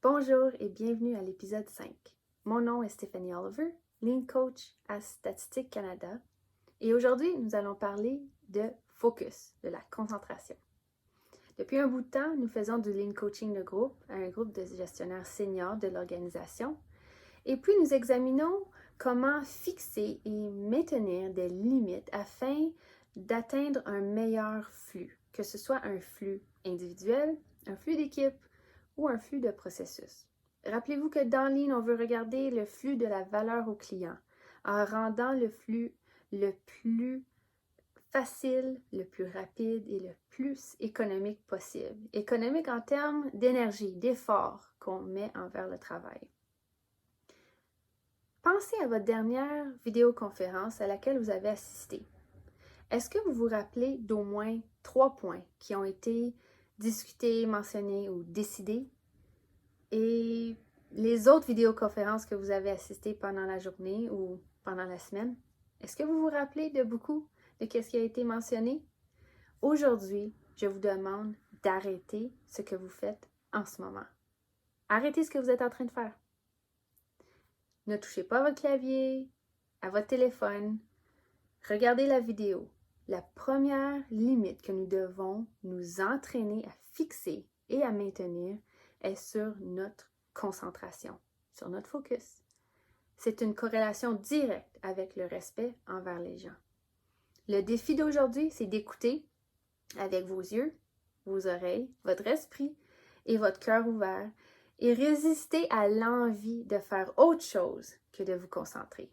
Bonjour et bienvenue à l'épisode 5. Mon nom est Stéphanie Oliver, Lean Coach à Statistique Canada et aujourd'hui nous allons parler de focus, de la concentration. Depuis un bout de temps, nous faisons du Lean Coaching de groupe à un groupe de gestionnaires seniors de l'organisation et puis nous examinons comment fixer et maintenir des limites afin d'atteindre un meilleur flux, que ce soit un flux individuel, un flux d'équipe ou un flux de processus. Rappelez-vous que dans Lean, on veut regarder le flux de la valeur au client en rendant le flux le plus facile, le plus rapide et le plus économique possible. Économique en termes d'énergie, d'effort qu'on met envers le travail. Pensez à votre dernière vidéoconférence à laquelle vous avez assisté. Est-ce que vous vous rappelez d'au moins 3 points qui ont été discutés, mentionnés ou décidés? Et les autres vidéoconférences que vous avez assistées pendant la journée ou pendant la semaine, est-ce que vous vous rappelez de beaucoup de ce qui a été mentionné? Aujourd'hui, je vous demande d'arrêter ce que vous faites en ce moment. Arrêtez ce que vous êtes en train de faire. Ne touchez pas à votre clavier, à votre téléphone. Regardez la vidéo. La première limite que nous devons nous entraîner à fixer et à maintenir est sur notre concentration, sur notre focus. C'est une corrélation directe avec le respect envers les gens. Le défi d'aujourd'hui, c'est d'écouter avec vos yeux, vos oreilles, votre esprit et votre cœur ouvert et résister à l'envie de faire autre chose que de vous concentrer.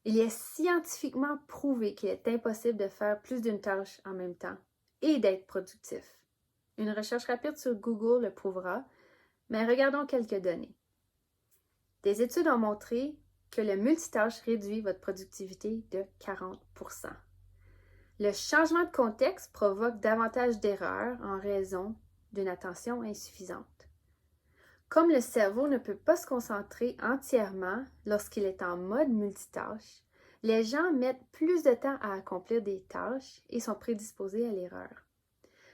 Il est scientifiquement prouvé qu'il est impossible de faire plus d'une tâche en même temps et d'être productif. Une recherche rapide sur Google le prouvera, mais regardons quelques données. Des études ont montré que le multitâche réduit votre productivité de 40%. Le changement de contexte provoque davantage d'erreurs en raison d'une attention insuffisante. Comme le cerveau ne peut pas se concentrer entièrement lorsqu'il est en mode multitâche, les gens mettent plus de temps à accomplir des tâches et sont prédisposés à l'erreur.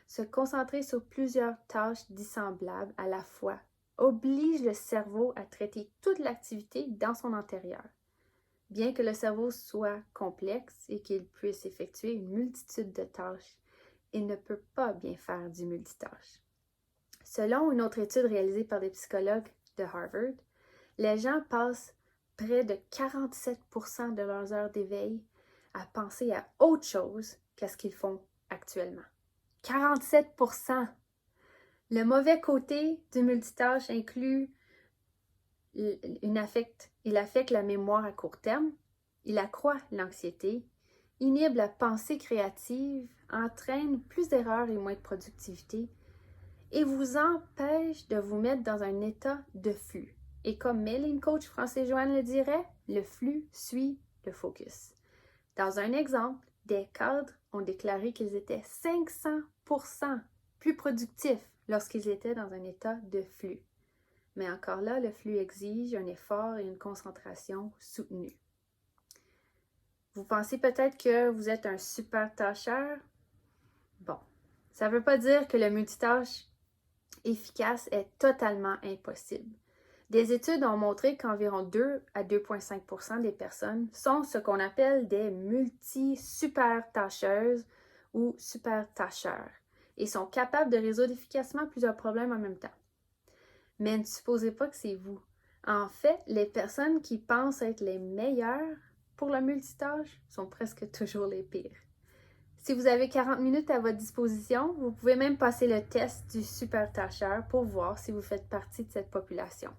Se concentrer sur plusieurs tâches dissemblables à la fois oblige le cerveau à traiter toute l'activité dans son antérieur. Bien que le cerveau soit complexe et qu'il puisse effectuer une multitude de tâches, il ne peut pas bien faire du multitâche. Selon une autre étude réalisée par des psychologues de Harvard, les gens passent près de 47% de leurs heures d'éveil à penser à autre chose qu'à ce qu'ils font actuellement. 47%! Le mauvais côté du multitâche inclut il affecte la mémoire à court terme, il accroît l'anxiété, inhibe la pensée créative, entraîne plus d'erreurs et moins de productivité, et vous empêche de vous mettre dans un état de flux. Et comme mes Lean Coach Français Joanne le dirait, le flux suit le focus. Dans un exemple, des cadres ont déclaré qu'ils étaient 500% plus productifs lorsqu'ils étaient dans un état de flux. Mais encore là, le flux exige un effort et une concentration soutenue. Vous pensez peut-être que vous êtes un super tâcheur? Bon, ça ne veut pas dire que le multitâche efficace est totalement impossible. Des études ont montré qu'environ 2 à 2,5% des personnes sont ce qu'on appelle des multi-super-tâcheuses ou super-tâcheurs et sont capables de résoudre efficacement plusieurs problèmes en même temps. Mais ne supposez pas que c'est vous. En fait, les personnes qui pensent être les meilleures pour le multitâche sont presque toujours les pires. Si vous avez 40 minutes à votre disposition, vous pouvez même passer le test du super tâcheur pour voir si vous faites partie de cette population.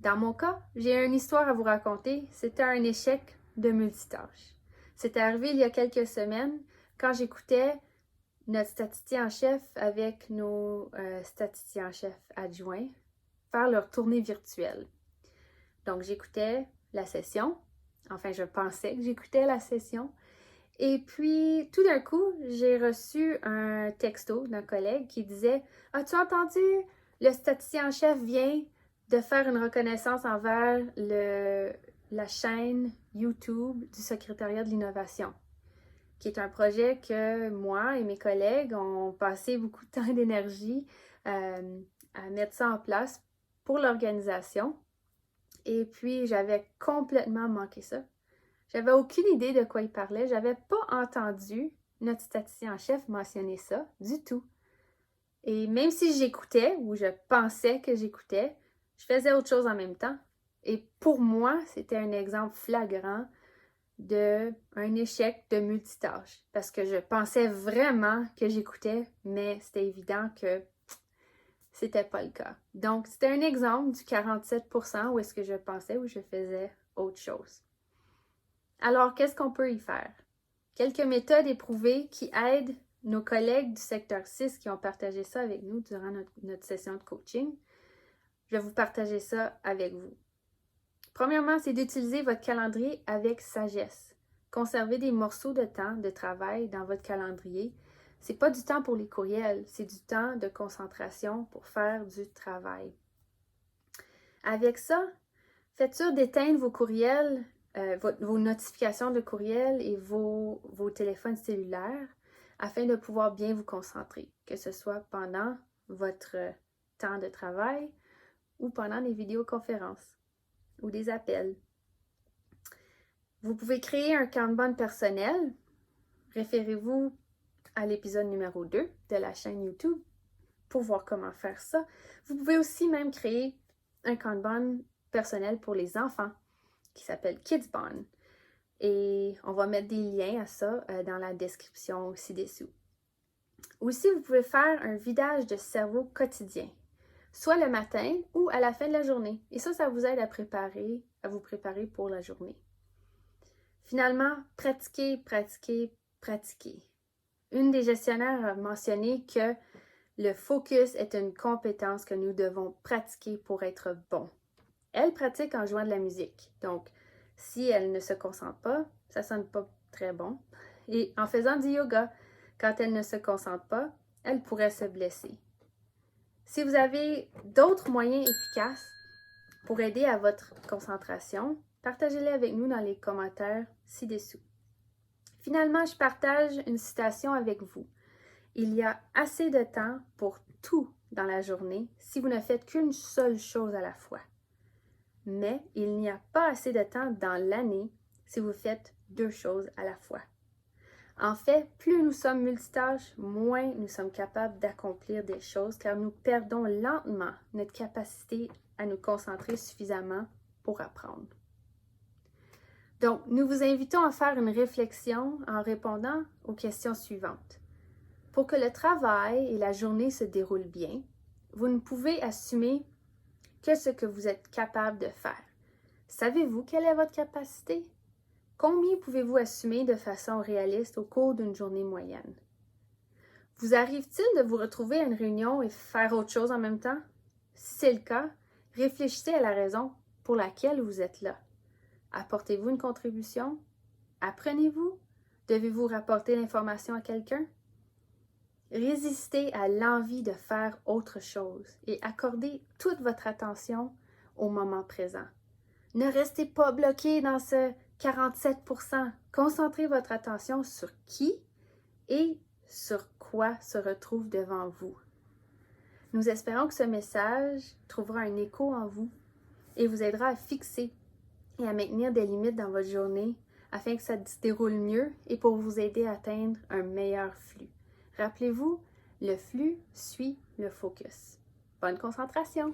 Dans mon cas, j'ai une histoire à vous raconter. C'était un échec de multitâche. C'est arrivé il y a quelques semaines quand j'écoutais notre statisticien en chef avec nos statisticiens en chef adjoints faire leur tournée virtuelle. Donc, j'écoutais la session. Enfin, je pensais que j'écoutais la session. Et puis, tout d'un coup, j'ai reçu un texto d'un collègue qui disait « As-tu entendu? Le statisticien en chef vient de faire une reconnaissance envers la chaîne YouTube du secrétariat de l'innovation. » qui est un projet que moi et mes collègues ont passé beaucoup de temps et d'énergie à mettre ça en place pour l'organisation. Et puis, j'avais complètement manqué ça. J'avais aucune idée de quoi il parlait. J'avais pas entendu notre statisticien en chef mentionner ça du tout. Et même si j'écoutais, ou je pensais que j'écoutais, je faisais autre chose en même temps. Et pour moi, c'était un exemple flagrant d'un échec de multitâche. Parce que je pensais vraiment que j'écoutais, mais c'était évident que c'était pas le cas. Donc, c'était un exemple du 47% où est-ce que je pensais ou je faisais autre chose. Alors, qu'est-ce qu'on peut y faire? Quelques méthodes éprouvées qui aident nos collègues du secteur 6 qui ont partagé ça avec nous durant notre session de coaching. Je vais vous partager ça avec vous. Premièrement, c'est d'utiliser votre calendrier avec sagesse. Conservez des morceaux de temps de travail dans votre calendrier. C'est pas du temps pour les courriels, c'est du temps de concentration pour faire du travail. Avec ça, faites sûr d'éteindre vos courriels, vos notifications de courriel et vos téléphones cellulaires afin de pouvoir bien vous concentrer, que ce soit pendant votre temps de travail ou pendant des vidéoconférences ou des appels. Vous pouvez créer un Kanban personnel. Référez-vous à l'épisode numéro 2 de la chaîne YouTube pour voir comment faire ça. Vous pouvez aussi même créer un Kanban personnel pour les enfants qui s'appelle Kidsban. Et on va mettre des liens à ça dans la description ci-dessous. Aussi, vous pouvez faire un vidage de cerveau quotidien, soit le matin ou à la fin de la journée. Et ça vous aide à vous préparer pour la journée. Finalement, pratiquer, pratiquer, pratiquer. Une des gestionnaires a mentionné que le focus est une compétence que nous devons pratiquer pour être bon. Elle pratique en jouant de la musique. Donc, si elle ne se concentre pas, ça sonne pas très bon. Et en faisant du yoga, quand elle ne se concentre pas, elle pourrait se blesser. Si vous avez d'autres moyens efficaces pour aider à votre concentration, partagez-les avec nous dans les commentaires ci-dessous. Finalement, je partage une citation avec vous. Il y a assez de temps pour tout dans la journée si vous ne faites qu'une seule chose à la fois. Mais il n'y a pas assez de temps dans l'année si vous faites deux choses à la fois. En fait, plus nous sommes multitâches, moins nous sommes capables d'accomplir des choses car nous perdons lentement notre capacité à nous concentrer suffisamment pour apprendre. Donc, nous vous invitons à faire une réflexion en répondant aux questions suivantes. Pour que le travail et la journée se déroulent bien, vous ne pouvez assumer que ce que vous êtes capable de faire. Savez-vous quelle est votre capacité? Combien pouvez-vous assumer de façon réaliste au cours d'une journée moyenne? Vous arrive-t-il de vous retrouver à une réunion et faire autre chose en même temps? Si c'est le cas, réfléchissez à la raison pour laquelle vous êtes là. Apportez-vous une contribution? Apprenez-vous? Devez-vous rapporter l'information à quelqu'un? Résistez à l'envie de faire autre chose et accordez toute votre attention au moment présent. Ne restez pas bloqué dans ce 47%. Concentrez votre attention sur qui et sur quoi se retrouve devant vous. Nous espérons que ce message trouvera un écho en vous et vous aidera à fixer et à maintenir des limites dans votre journée afin que ça se déroule mieux et pour vous aider à atteindre un meilleur flux. Rappelez-vous, le flux suit le focus. Bonne concentration!